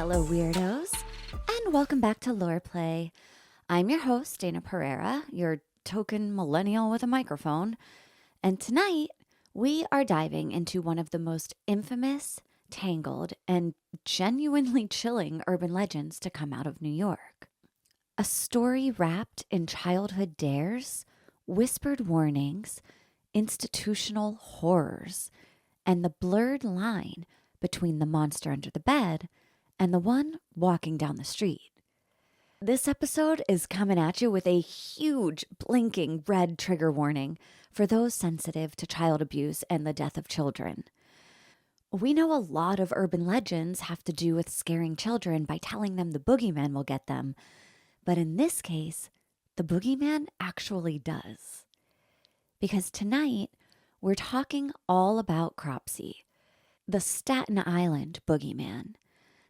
fellow weirdos, and welcome back to Loreplay. I'm your host, Dayna Pereira, your token millennial with a microphone, and tonight we are diving into one of the most infamous, tangled, and genuinely chilling urban legends to come out of New York. A story wrapped in childhood dares, whispered warnings, institutional horrors, and the blurred line between the monster under the bed and the one walking down the street. This episode is coming at you with a huge blinking red trigger warning for those sensitive to child abuse and the death of children. We know a lot of urban legends have to do with scaring children by telling them the boogeyman will get them, but in this case, the boogeyman actually does. Because tonight, we're talking all about Cropsey, the Staten Island boogeyman,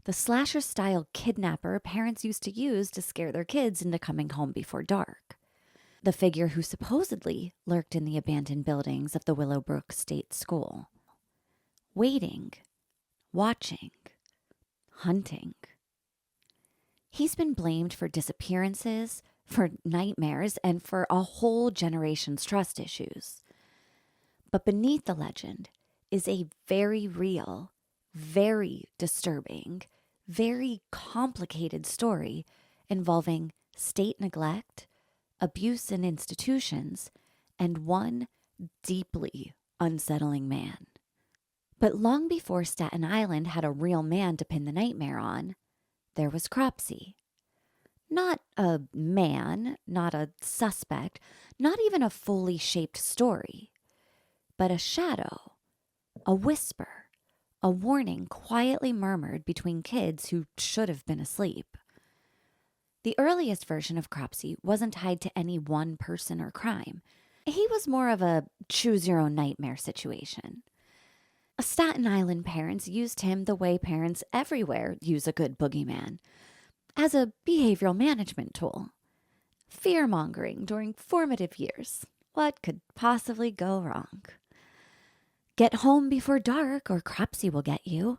the slasher-style kidnapper parents used to use to scare their kids into coming home before dark. The figure who supposedly lurked in the abandoned buildings of the Willowbrook State School. Waiting, watching, hunting. He's been blamed for disappearances, for nightmares, and for a whole generation's trust issues. But beneath the legend is a very real, very disturbing, very complicated story involving state neglect, abuse in institutions, and one deeply unsettling man. But long before Staten Island had a real man to pin the nightmare on, there was Cropsey. Not a man, not a suspect, not even a fully shaped story, but a shadow, a whisper, a warning quietly murmured between kids who should have been asleep. The earliest version of Cropsey wasn't tied to any one person or crime. He was more of a choose-your-own-nightmare situation. Staten Island parents used him the way parents everywhere use a good boogeyman, as a behavioral management tool. Fear-mongering during formative years. What could possibly go wrong? Get home before dark or Cropsey will get you.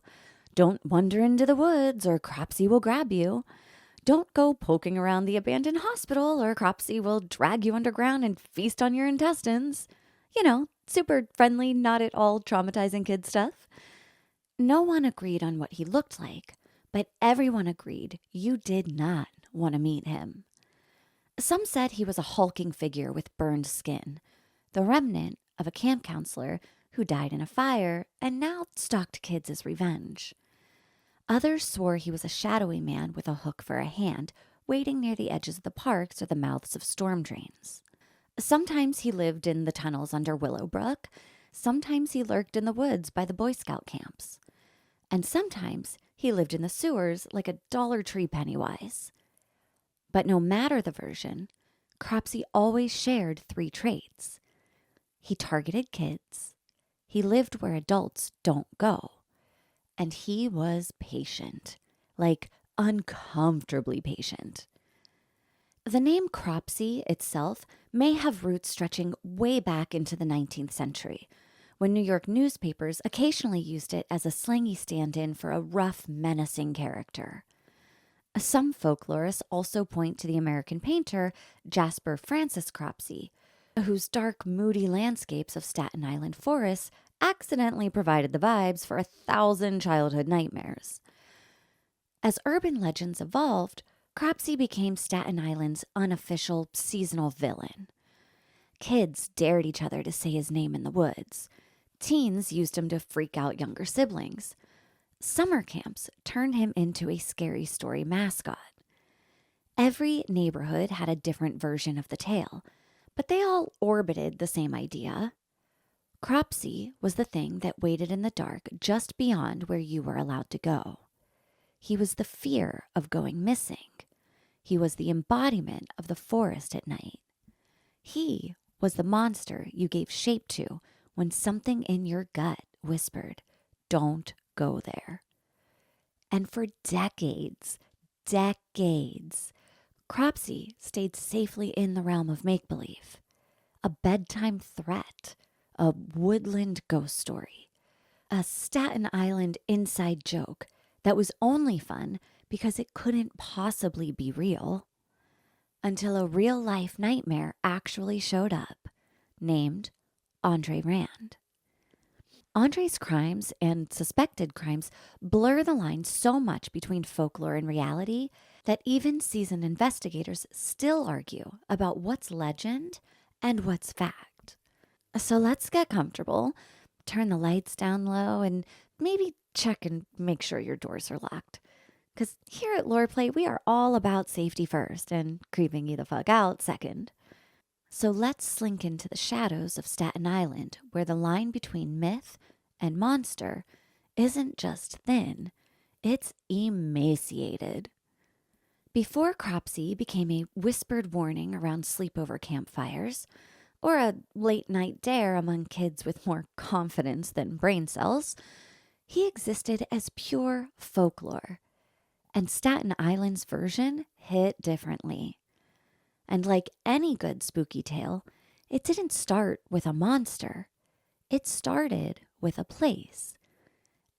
Don't wander into the woods or Cropsey will grab you. Don't go poking around the abandoned hospital or Cropsey will drag you underground and feast on your intestines. You know, super friendly, not at all traumatizing kid stuff. No one agreed on what he looked like, but everyone agreed you did not want to meet him. Some said he was a hulking figure with burned skin, the remnant of a camp counselor who died in a fire and now stalked kids as revenge. Others swore he was a shadowy man with a hook for a hand, waiting near the edges of the parks or the mouths of storm drains. Sometimes he lived in the tunnels under Willowbrook, sometimes he lurked in the woods by the Boy Scout camps, and sometimes he lived in the sewers like a Dollar Tree Pennywise. But no matter the version, Cropsey always shared three traits. He targeted kids, he lived where adults don't go, and he was patient, like uncomfortably patient. The name Cropsey itself may have roots stretching way back into the 19th century, when New York newspapers occasionally used it as a slangy stand-in for a rough, menacing character. Some folklorists also point to the American painter Jasper Francis Cropsey, whose dark, moody landscapes of Staten Island forests accidentally provided the vibes for 1,000 childhood nightmares. As urban legends evolved, Cropsey became Staten Island's unofficial seasonal villain. Kids dared each other to say his name in the woods. Teens used him to freak out younger siblings. Summer camps turned him into a scary story mascot. Every neighborhood had a different version of the tale, but they all orbited the same idea. Cropsey was the thing that waited in the dark just beyond where you were allowed to go. He was the fear of going missing. He was the embodiment of the forest at night. He was the monster you gave shape to when something in your gut whispered, "Don't go there." And for decades, Cropsey stayed safely in the realm of make-believe. A bedtime threat, a woodland ghost story, a Staten Island inside joke that was only fun because it couldn't possibly be real. Until a real-life nightmare actually showed up, named Andre Rand. Andre's crimes and suspected crimes blur the line so much between folklore and reality that even seasoned investigators still argue about what's legend and what's fact. So let's get comfortable, turn the lights down low, and maybe check and make sure your doors are locked. Because here at Loreplay, we are all about safety first and creeping you the fuck out second. So let's slink into the shadows of Staten Island, where the line between myth and monster isn't just thin, it's emaciated. Before Cropsey became a whispered warning around sleepover campfires, or a late-night dare among kids with more confidence than brain cells, he existed as pure folklore. And Staten Island's version hit differently. And like any good spooky tale, it didn't start with a monster. It started with a place.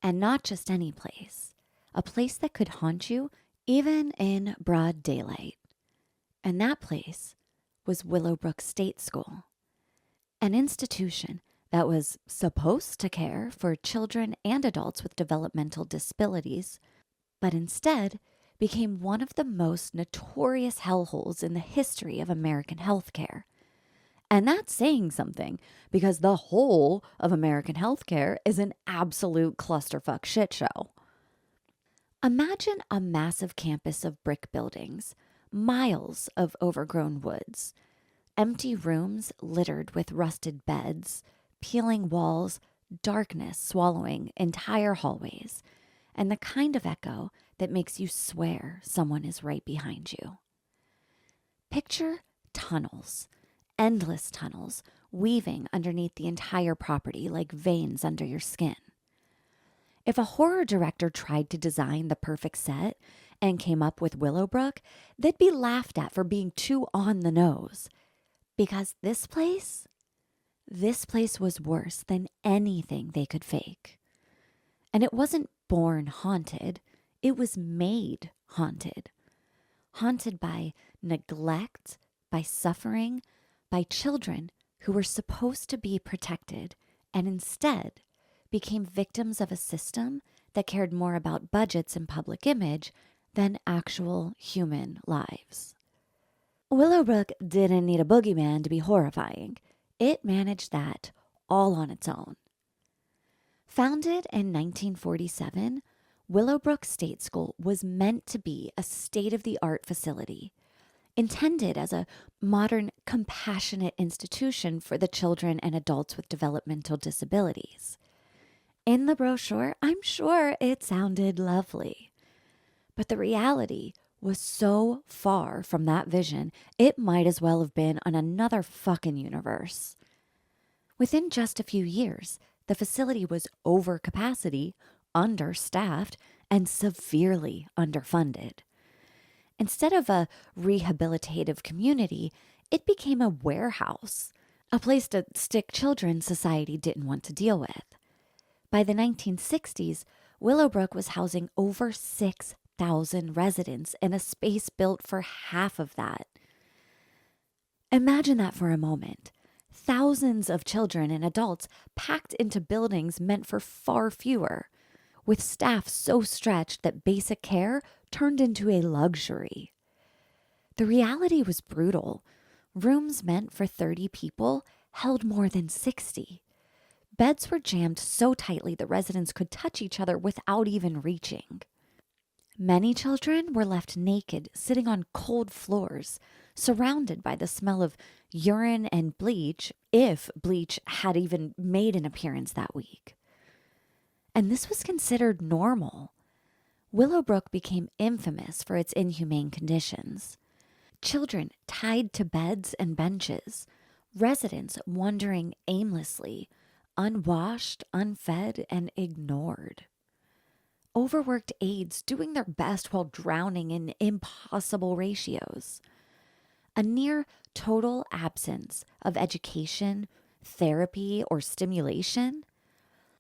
And not just any place. A place that could haunt you even in broad daylight. And that place was Willowbrook State School. An institution that was supposed to care for children and adults with developmental disabilities, but instead became one of the most notorious hellholes in the history of American healthcare. And that's saying something, because the whole of American healthcare is an absolute clusterfuck shit show. Imagine a massive campus of brick buildings, miles of overgrown woods, empty rooms littered with rusted beds, peeling walls, darkness swallowing entire hallways, and the kind of echo that makes you swear someone is right behind you. Picture tunnels, endless tunnels, weaving underneath the entire property like veins under your skin. If a horror director tried to design the perfect set and came up with Willowbrook, they'd be laughed at for being too on the nose. Because this place was worse than anything they could fake. And it wasn't born haunted, it was made haunted. Haunted by neglect, by suffering, by children who were supposed to be protected and instead became victims of a system that cared more about budgets and public image than actual human lives. Willowbrook didn't need a boogeyman to be horrifying. It managed that all on its own. Founded in 1947, Willowbrook State School was meant to be a state-of-the-art facility, intended as a modern, compassionate institution for the children and adults with developmental disabilities. In the brochure, I'm sure it sounded lovely. But the reality was so far from that vision, it might as well have been on another fucking universe. Within just a few years, the facility was over capacity, understaffed, and severely underfunded. Instead of a rehabilitative community, it became a warehouse, a place to stick children society didn't want to deal with. By the 1960s, Willowbrook was housing over 6,000 residents in a space built for half of that. Imagine that for a moment. Thousands of children and adults packed into buildings meant for far fewer, with staff so stretched that basic care turned into a luxury. The reality was brutal. Rooms meant for 30 people held more than 60. Beds were jammed so tightly the residents could touch each other without even reaching. Many children were left naked, sitting on cold floors, surrounded by the smell of urine and bleach, if bleach had even made an appearance that week. And this was considered normal. Willowbrook became infamous for its inhumane conditions. Children tied to beds and benches, residents wandering aimlessly, unwashed, unfed, and ignored. Overworked aides doing their best while drowning in impossible ratios. A near total absence of education, therapy, or stimulation.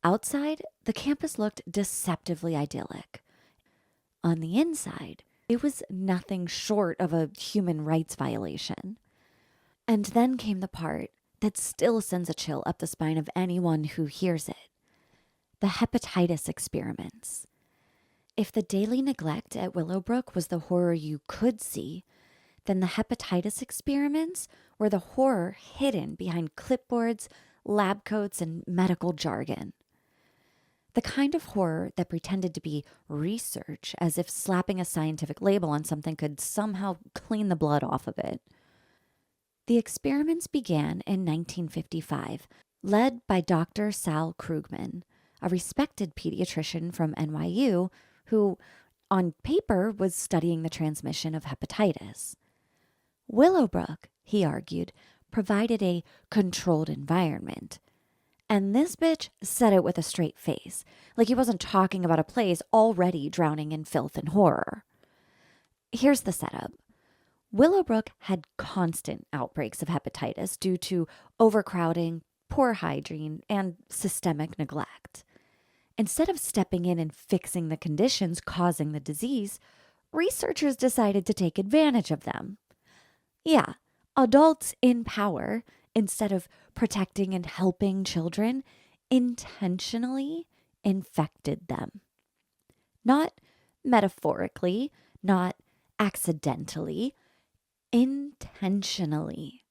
Outside, the campus looked deceptively idyllic. on the inside, it was nothing short of a human rights violation. And then came the part that still sends a chill up the spine of anyone who hears it. The hepatitis experiments. If the daily neglect at Willowbrook was the horror you could see, then the hepatitis experiments were the horror hidden behind clipboards, lab coats, and medical jargon. The kind of horror that pretended to be research, as if slapping a scientific label on something could somehow clean the blood off of it. The experiments began in 1955, led by Dr. Sal Krugman, a respected pediatrician from NYU who, on paper, was studying the transmission of hepatitis. Willowbrook, he argued, provided a controlled environment. And this bitch said it with a straight face, like he wasn't talking about a place already drowning in filth and horror. Here's the setup. Willowbrook had constant outbreaks of hepatitis due to overcrowding, poor hygiene, and systemic neglect. Instead of stepping in and fixing the conditions causing the disease, researchers decided to take advantage of them. Yeah, adults in power, instead of protecting and helping children, intentionally infected them. Not metaphorically, not accidentally, intentionally.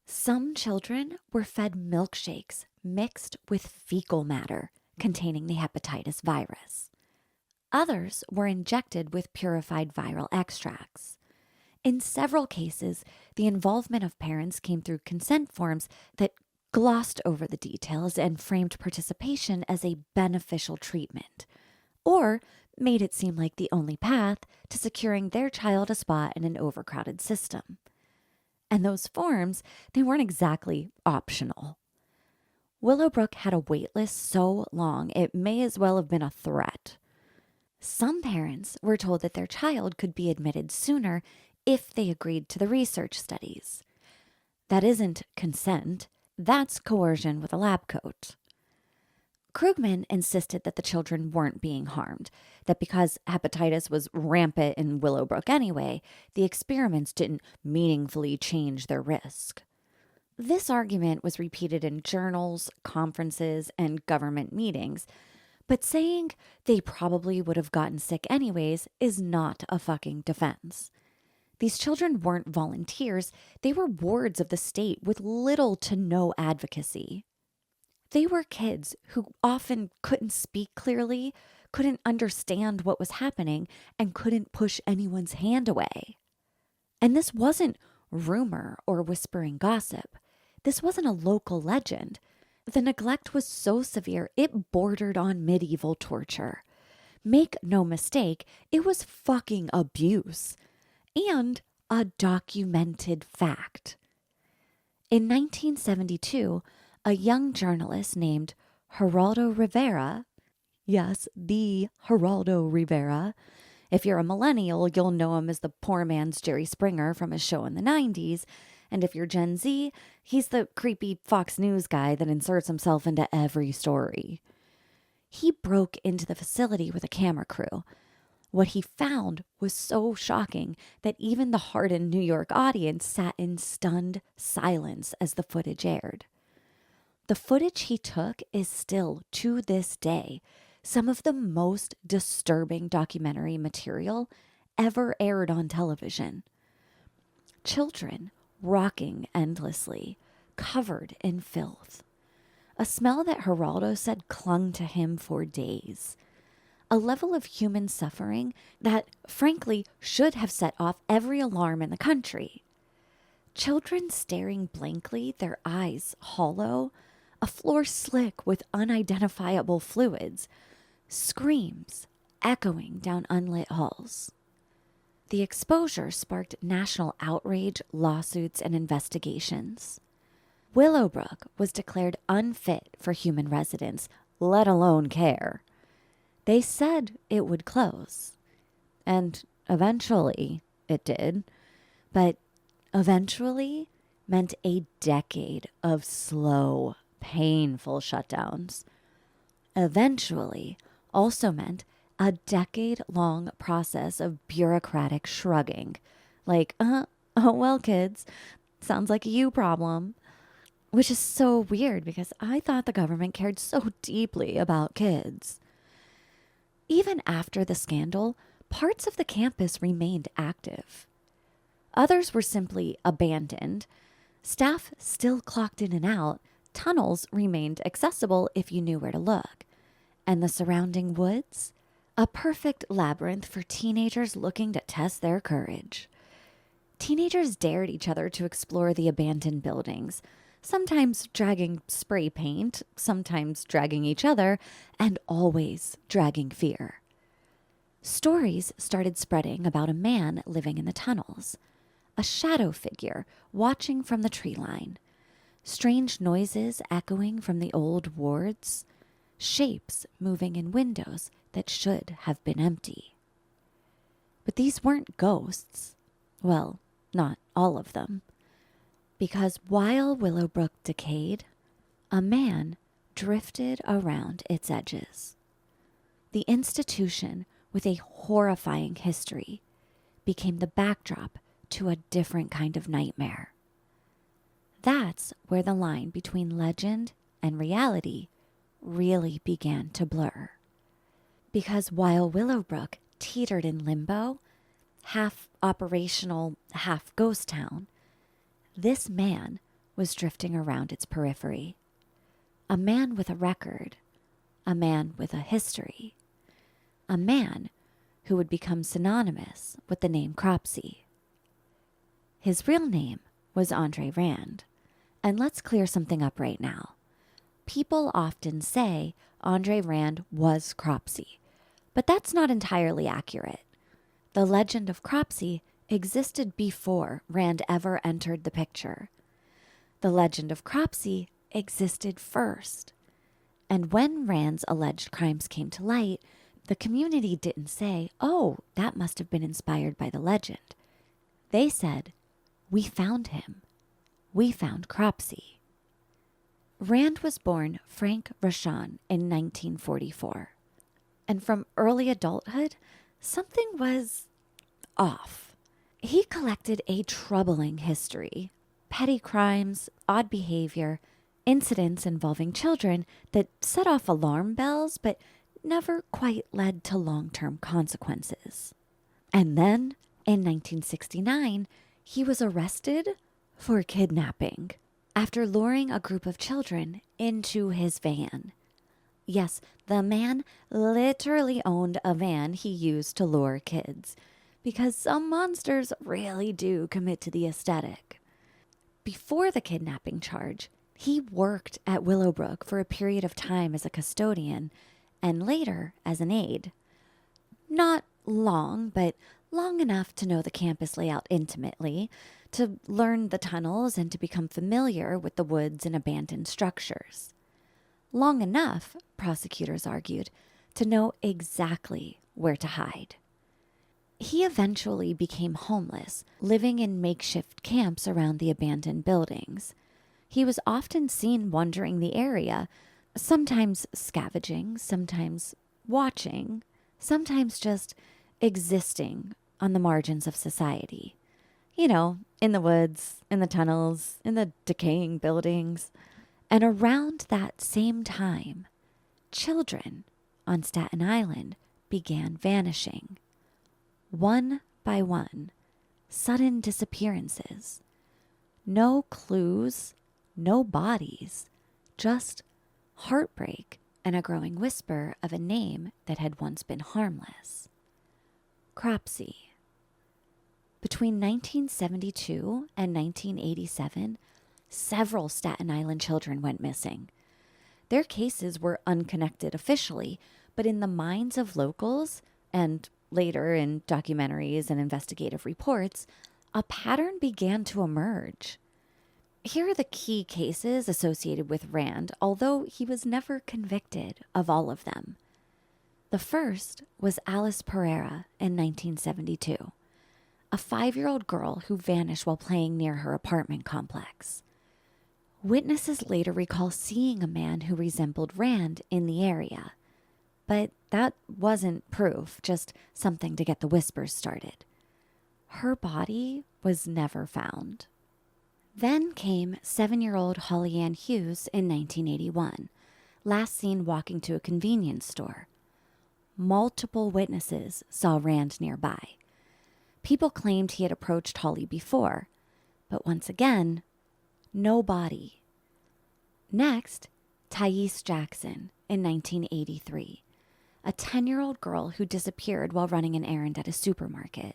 Some children were fed milkshakes mixed with fecal matter containing the hepatitis virus. Others were injected with purified viral extracts. In several cases, the involvement of parents came through consent forms that glossed over the details and framed participation as a beneficial treatment, or made it seem like the only path to securing their child a spot in an overcrowded system. And those forms, they weren't exactly optional. Willowbrook had a wait list so long it may as well have been a threat. Some parents were told that their child could be admitted sooner if they agreed to the research studies. That isn't consent, that's coercion with a lab coat. Krugman insisted that the children weren't being harmed, that because hepatitis was rampant in Willowbrook anyway, the experiments didn't meaningfully change their risk. This argument was repeated in journals, conferences, and government meetings, but saying they probably would have gotten sick anyways is not a fucking defense. These children weren't volunteers, they were wards of the state with little to no advocacy. They were kids who often couldn't speak clearly, couldn't understand what was happening, and couldn't push anyone's hand away. And this wasn't rumor or whispering gossip. This wasn't a local legend. The neglect was so severe it bordered on medieval torture. Make no mistake, it was fucking abuse. And a documented fact. In 1972, a young journalist named Geraldo Rivera, yes, the Geraldo Rivera. If you're a millennial, you'll know him as the poor man's Jerry Springer from his show in the 90s. And if you're Gen Z, he's the creepy Fox News guy that inserts himself into every story. He broke into the facility with a camera crew. What he found was so shocking that even the hardened New York audience sat in stunned silence as the footage aired. The footage he took is still, to this day, some of the most disturbing documentary material ever aired on television. Children rocking endlessly, covered in filth. A smell that Geraldo said clung to him for days. A level of human suffering that, frankly, should have set off every alarm in the country. Children staring blankly, their eyes hollow, a floor slick with unidentifiable fluids, screams echoing down unlit halls. The exposure sparked national outrage, lawsuits, and investigations. Willowbrook was declared unfit for human residence, let alone care. They said it would close. And eventually it did. But eventually meant a decade of slow, painful shutdowns. Eventually also meant a decade-long process of bureaucratic shrugging. Like, oh well, kids, sounds like a you problem. Which is so weird because I thought the government cared so deeply about kids. Even after the scandal, parts of the campus remained active. Others were simply abandoned. Staff still clocked in and out. Tunnels remained accessible if you knew where to look. And the surrounding woods? A perfect labyrinth for teenagers looking to test their courage. Teenagers dared each other to explore the abandoned buildings, sometimes dragging spray paint, sometimes dragging each other, and always dragging fear. Stories started spreading about a man living in the tunnels, a shadow figure watching from the tree line, strange noises echoing from the old wards, shapes moving in windows that should have been empty. But these weren't ghosts. Well, not all of them. Because while Willowbrook decayed, a man drifted around its edges. The institution, with a horrifying history, became the backdrop to a different kind of nightmare. That's where the line between legend and reality really began to blur. Because while Willowbrook teetered in limbo, half operational, half ghost town, this man was drifting around its periphery. A man with a record, a man with a history, a man who would become synonymous with the name Cropsey. His real name was Andre Rand. And let's clear something up right now. People often say Andre Rand was Cropsey, but that's not entirely accurate. The legend of Cropsey existed before Rand ever entered the picture. The legend of Cropsey existed first. And when Rand's alleged crimes came to light, the community didn't say, oh, that must have been inspired by the legend. They said, we found him. We found Cropsey. Rand was born Frank Rashan in 1944. And from early adulthood, something was off. He collected a troubling history. Petty crimes, odd behavior, incidents involving children that set off alarm bells but never quite led to long-term consequences. And then, in 1969, he was arrested for kidnapping after luring a group of children into his van. Yes, the man literally owned a van he used to lure kids, because some monsters really do commit to the aesthetic. Before the kidnapping charge, he worked at Willowbrook for a period of time as a custodian and later as an aide. Not long, but long enough to know the campus layout intimately, to learn the tunnels and to become familiar with the woods and abandoned structures. Long enough, prosecutors argued, to know exactly where to hide. He eventually became homeless, living in makeshift camps around the abandoned buildings. He was often seen wandering the area, sometimes scavenging, sometimes watching, sometimes just existing on the margins of society. You know, in the woods, in the tunnels, in the decaying buildings. And around that same time, children on Staten Island began vanishing. One by one, sudden disappearances. No clues, no bodies, just heartbreak and a growing whisper of a name that had once been harmless. Cropsey. Between 1972 and 1987, several Staten Island children went missing. Their cases were unconnected officially, but in the minds of locals, and later in documentaries and investigative reports, a pattern began to emerge. Here are the key cases associated with Rand, although he was never convicted of all of them. The first was Alice Pereira in 1972, a 5-year-old girl who vanished while playing near her apartment complex. Witnesses later recall seeing a man who resembled Rand in the area. but that wasn't proof, just something to get the whispers started. Her body was never found. Then came 7-year-old Holly Ann Hughes in 1981, last seen walking to a convenience store. Multiple witnesses saw Rand nearby. People claimed he had approached Holly before, but once again, no body. Next, Thais Jackson in 1983, a 10-year-old girl who disappeared while running an errand at a supermarket.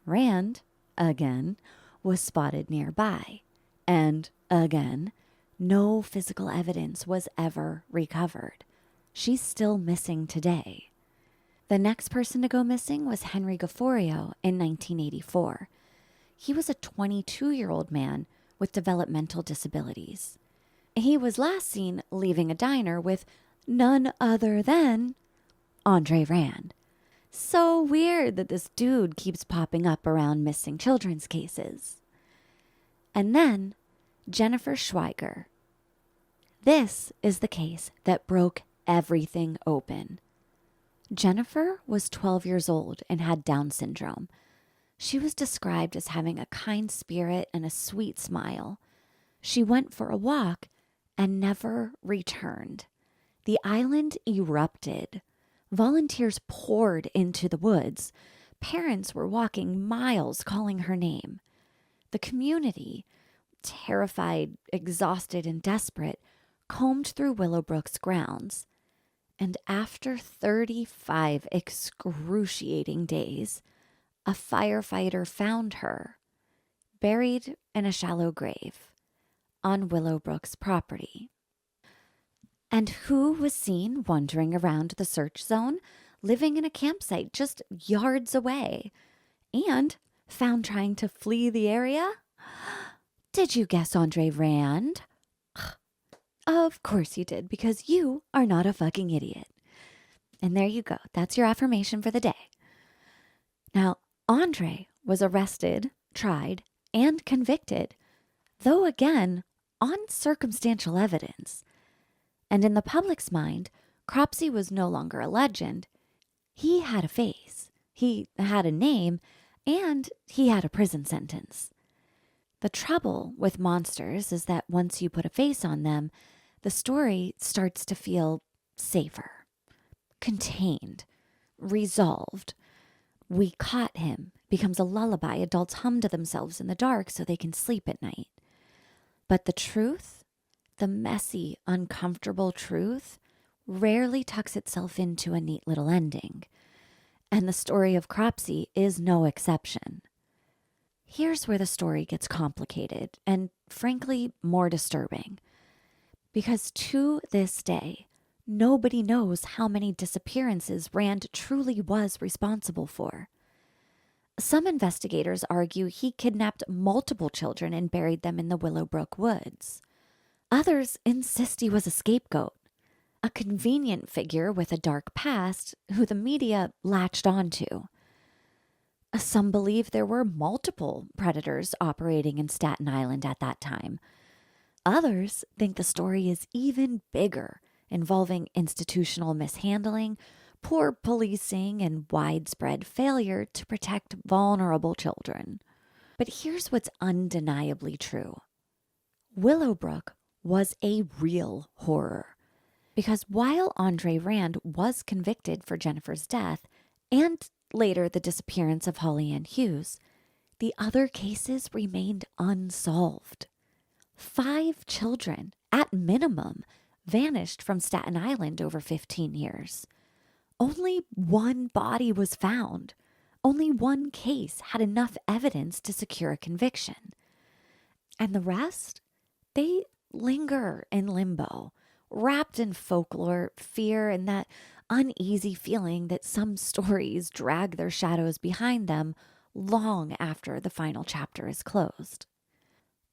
Rand, again, was spotted nearby, and again, no physical evidence was ever recovered. She's still missing today. The next person to go missing was Henry Gafforio in 1984. He was a 22-year-old man with developmental disabilities. He was last seen leaving a diner with none other than Andre Rand. So weird that this dude keeps popping up around missing children's cases. And then Jennifer Schweiger. This is the case that broke everything open. Jennifer was 12 years old and had Down syndrome. She was described as having a kind spirit and a sweet smile. She went for a walk and never returned. The island erupted. Volunteers poured into the woods. Parents were walking miles calling her name. The community, terrified, exhausted, and desperate, combed through Willowbrook's grounds. And after 35 excruciating days, a firefighter found her, buried in a shallow grave on Willowbrook's property. And who was seen wandering around the search zone, living in a campsite just yards away, and found trying to flee the area? Did you guess Andre Rand? Of course you did, because you are not a fucking idiot. And there you go. That's your affirmation for the day. Now, Andre was arrested, tried, and convicted, though again, on circumstantial evidence. And in the public's mind, Cropsey was no longer a legend. He had a face, he had a name, and he had a prison sentence. The trouble with monsters is that once you put a face on them, the story starts to feel safer, contained, resolved. We caught him becomes a lullaby adults hum to themselves in the dark so they can sleep at night. But the truth, the messy, uncomfortable truth, rarely tucks itself into a neat little ending. And the story of Cropsey is no exception. Here's where the story gets complicated and, frankly, more disturbing. Because to this day, nobody knows how many disappearances Rand truly was responsible for. Some investigators argue he kidnapped multiple children and buried them in the Willowbrook woods. Others insist he was a scapegoat, a convenient figure with a dark past who the media latched onto. Some believe there were multiple predators operating in Staten Island at that time. Others think the story is even bigger, involving institutional mishandling, poor policing, and widespread failure to protect vulnerable children. But here's what's undeniably true. Willowbrook was a real horror. Because while Andre Rand was convicted for Jennifer's death, and later the disappearance of Holly Ann Hughes, the other cases remained unsolved. 5 children, at minimum, vanished from Staten Island over 15 years. Only one body was found. Only one case had enough evidence to secure a conviction. And the rest? They linger in limbo, wrapped in folklore, fear, and that uneasy feeling that some stories drag their shadows behind them long after the final chapter is closed.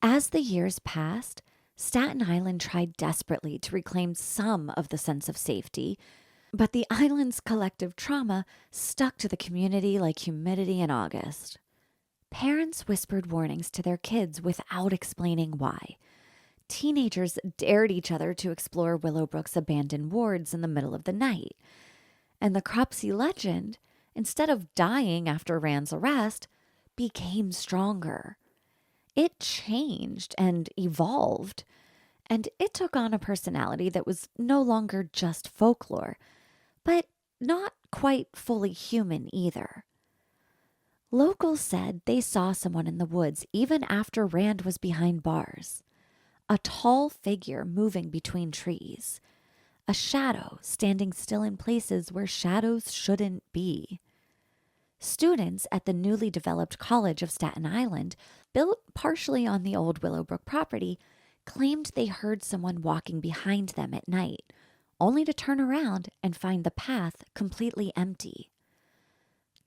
As the years passed, Staten Island tried desperately to reclaim some of the sense of safety, but the island's collective trauma stuck to the community like humidity in August. Parents whispered warnings to their kids without explaining why. teenagers dared each other to explore Willowbrook's abandoned wards in the middle of the night. And the Cropsey legend, instead of dying after Rand's arrest, became stronger. It changed and evolved, and it took on a personality that was no longer just folklore, but not quite fully human either. Locals said they saw someone in the woods even after Rand was behind bars. A tall figure moving between trees. A shadow standing still in places where shadows shouldn't be. Students at the newly developed College of Staten Island, built partially on the old Willowbrook property, claimed they heard someone walking behind them at night, only to turn around and find the path completely empty.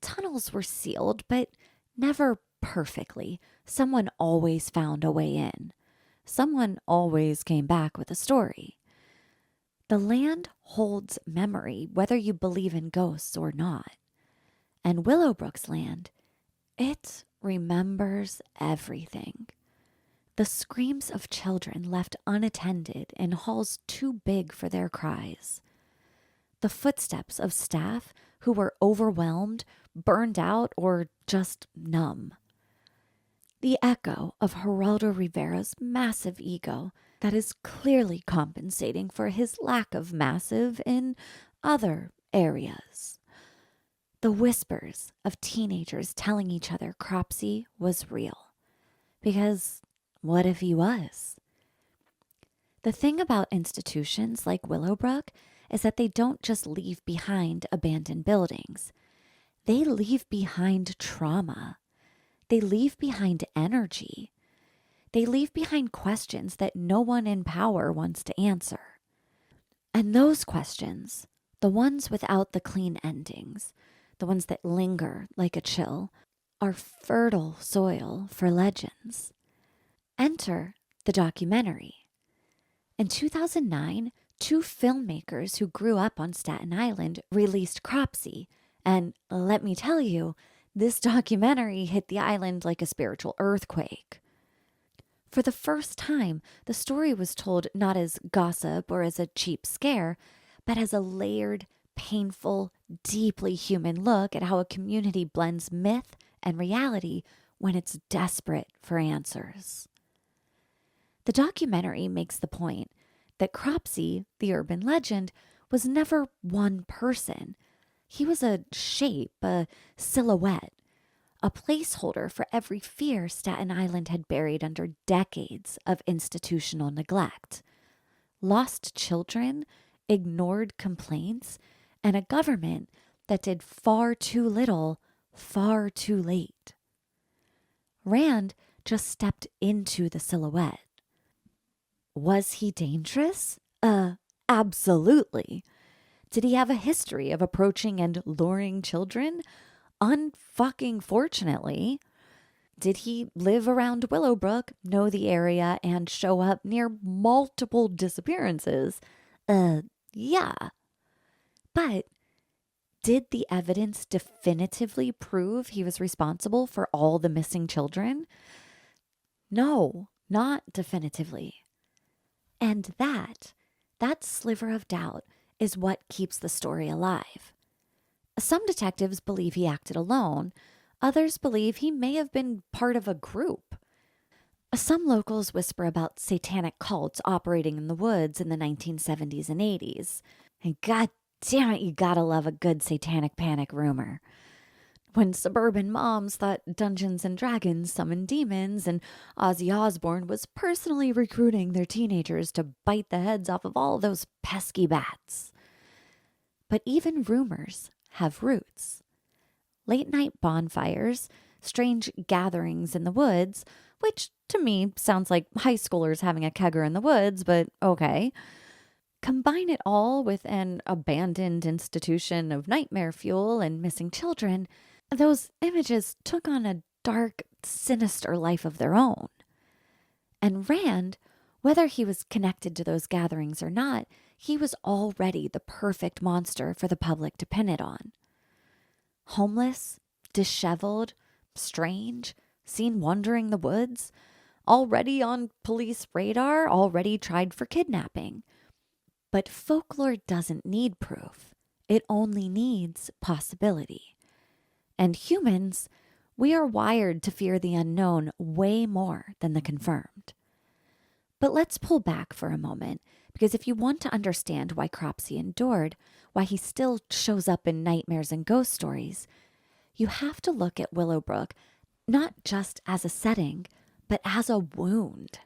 Tunnels were sealed, but never perfectly. Someone always found a way in. Someone always came back with a story. The land holds memory, whether you believe in ghosts or not. And Willowbrook's land, it remembers everything. The screams of children left unattended in halls too big for their cries. The footsteps of staff who were overwhelmed, burned out, or just numb. The echo of Geraldo Rivera's massive ego that is clearly compensating for his lack of massive in other areas. The whispers of teenagers telling each other Cropsey was real. Because what if he was? The thing about institutions like Willowbrook is that they don't just leave behind abandoned buildings. They leave behind trauma. They leave behind energy. They leave behind questions that no one in power wants to answer. And those questions, the ones without the clean endings, the ones that linger like a chill, are fertile soil for legends. Enter the documentary. In 2009, two filmmakers who grew up on Staten Island released Cropsey, and let me tell you, this documentary hit the island like a spiritual earthquake. For the first time, the story was told not as gossip or as a cheap scare, but as a layered, painful, deeply human look at how a community blends myth and reality when it's desperate for answers. The documentary makes the point that Cropsey, the urban legend, was never one person. He was a shape, a silhouette, a placeholder for every fear Staten Island had buried under decades of institutional neglect. Lost children, ignored complaints, and a government that did far too little, far too late. Rand just stepped into the silhouette. Was he dangerous? Absolutely. Did he have a history of approaching and luring children? Unfucking fortunately. Did he live around Willowbrook, know the area, and show up near multiple disappearances? Yeah. But did the evidence definitively prove he was responsible for all the missing children? No, not definitively. And that sliver of doubt is what keeps the story alive. Some detectives believe he acted alone. Others believe he may have been part of a group. Some locals whisper about satanic cults operating in the woods in the 1970s and 80s. And god damn it, you gotta love a good satanic panic rumor. When suburban moms thought Dungeons and Dragons summoned demons and Ozzy Osbourne was personally recruiting their teenagers to bite the heads off of all those pesky bats. But even rumors have roots. Late-night bonfires, strange gatherings in the woods, which to me sounds like high schoolers having a kegger in the woods, but okay. Combine it all with an abandoned institution of nightmare fuel and missing children, those images took on a dark, sinister life of their own. And Rand, whether he was connected to those gatherings or not, he was already the perfect monster for the public to pin it on. Homeless, disheveled, strange, seen wandering the woods, already on police radar, already tried for kidnapping. But folklore doesn't need proof. It only needs possibility. And humans, we are wired to fear the unknown way more than the confirmed. But let's pull back for a moment, because if you want to understand why Cropsey endured, why he still shows up in nightmares and ghost stories, you have to look at Willowbrook not just as a setting, but as a wound.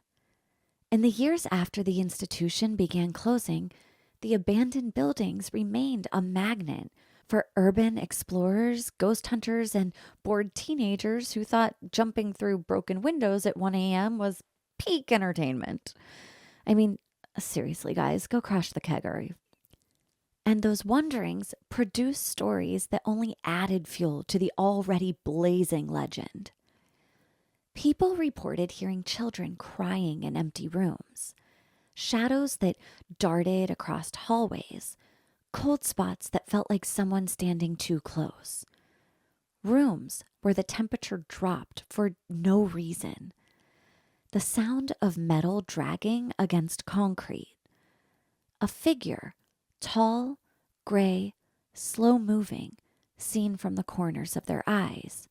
In the years after the institution began closing, the abandoned buildings remained a magnet for urban explorers, ghost hunters, and bored teenagers who thought jumping through broken windows at 1 a.m. was peak entertainment. I mean, seriously, guys, go crash the kegger. And those wanderings produced stories that only added fuel to the already blazing legend. People reported hearing children crying in empty rooms, shadows that darted across hallways, cold spots that felt like someone standing too close, rooms where the temperature dropped for no reason, the sound of metal dragging against concrete, a figure, tall, gray, slow-moving, seen from the corners of their eyes,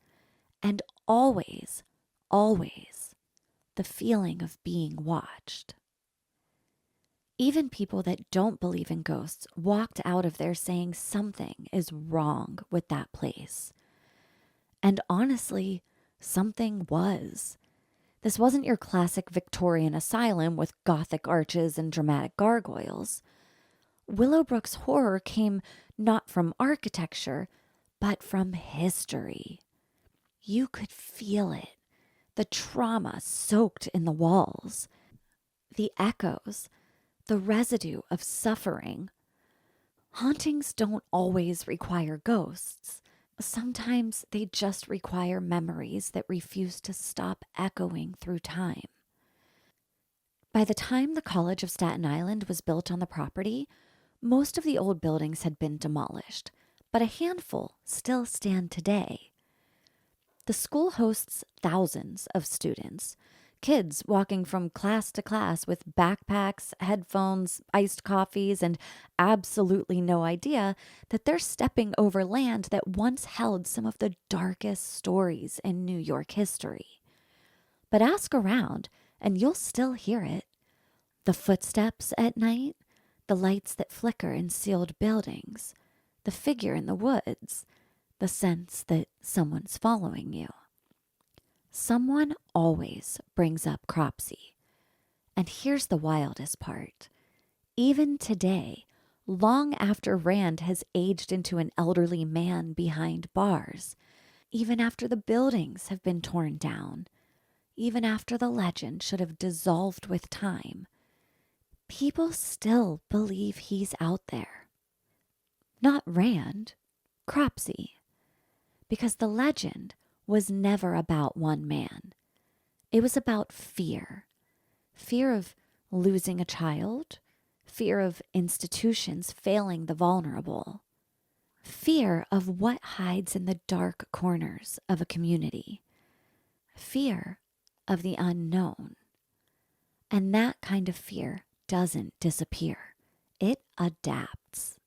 and always, always, the feeling of being watched. Even people that don't believe in ghosts walked out of there saying something is wrong with that place. And honestly, something was. This wasn't your classic Victorian asylum with Gothic arches and dramatic gargoyles. Willowbrook's horror came not from architecture, but from history. You could feel it. The trauma soaked in the walls. The echoes. The residue of suffering. Hauntings don't always require ghosts. Sometimes they just require memories that refuse to stop echoing through time. By the time the College of Staten Island was built on the property, most of the old buildings had been demolished, but a handful still stand today. The school hosts thousands of students, kids walking from class to class with backpacks, headphones, iced coffees, and absolutely no idea that they're stepping over land that once held some of the darkest stories in New York history. But ask around, and you'll still hear it. The footsteps at night, the lights that flicker in sealed buildings, the figure in the woods, the sense that someone's following you. Someone always brings up Cropsey. And here's the wildest part. Even today, long after Rand has aged into an elderly man behind bars, even after the buildings have been torn down, even after the legend should have dissolved with time, people still believe he's out there. Not Rand, Cropsey. Because the legend was never about one man. It was about fear. Fear of losing a child. Fear of institutions failing the vulnerable. Fear of what hides in the dark corners of a community. Fear of the unknown. And that kind of fear doesn't disappear. It adapts.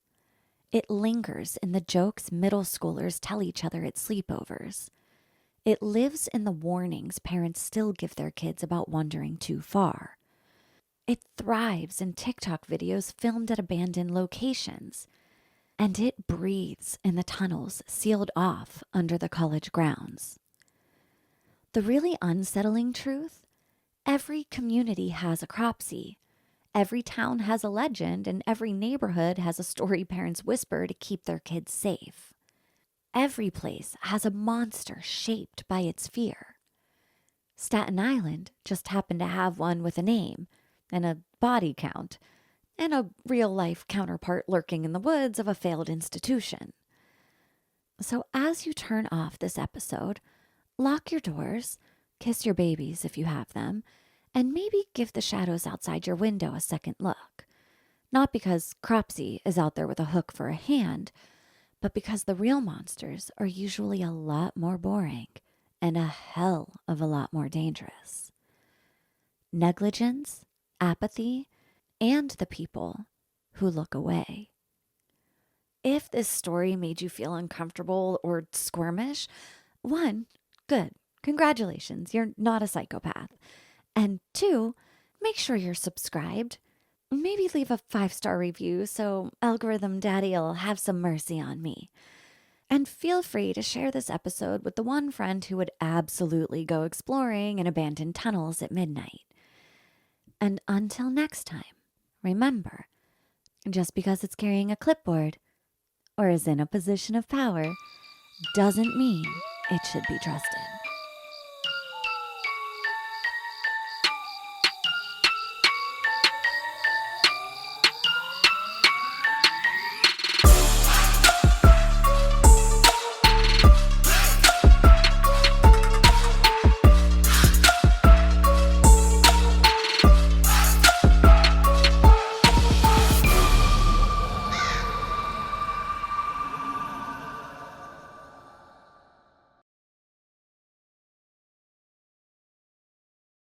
It lingers in the jokes middle schoolers tell each other at sleepovers. It lives in the warnings parents still give their kids about wandering too far. It thrives in TikTok videos filmed at abandoned locations. And it breathes in the tunnels sealed off under the college grounds. The really unsettling truth? Every community has a Cropsey. Every town has a legend, and every neighborhood has a story parents whisper to keep their kids safe. Every place has a monster shaped by its fear. Staten Island just happened to have one with a name and a body count and a real-life counterpart lurking in the woods of a failed institution. So as you turn off this episode, lock your doors, kiss your babies if you have them, and maybe give the shadows outside your window a second look. Not because Cropsey is out there with a hook for a hand, but because the real monsters are usually a lot more boring and a hell of a lot more dangerous. negligence, apathy, and the people who look away. If this story made you feel uncomfortable or squirmish, one, good. Congratulations, you're not a psychopath. And two, make sure you're subscribed. Maybe leave a 5-star review so Algorithm Daddy'll have some mercy on me. And feel free to share this episode with the one friend who would absolutely go exploring in abandoned tunnels at midnight. And until next time, remember, just because it's carrying a clipboard or is in a position of power doesn't mean it should be trusted.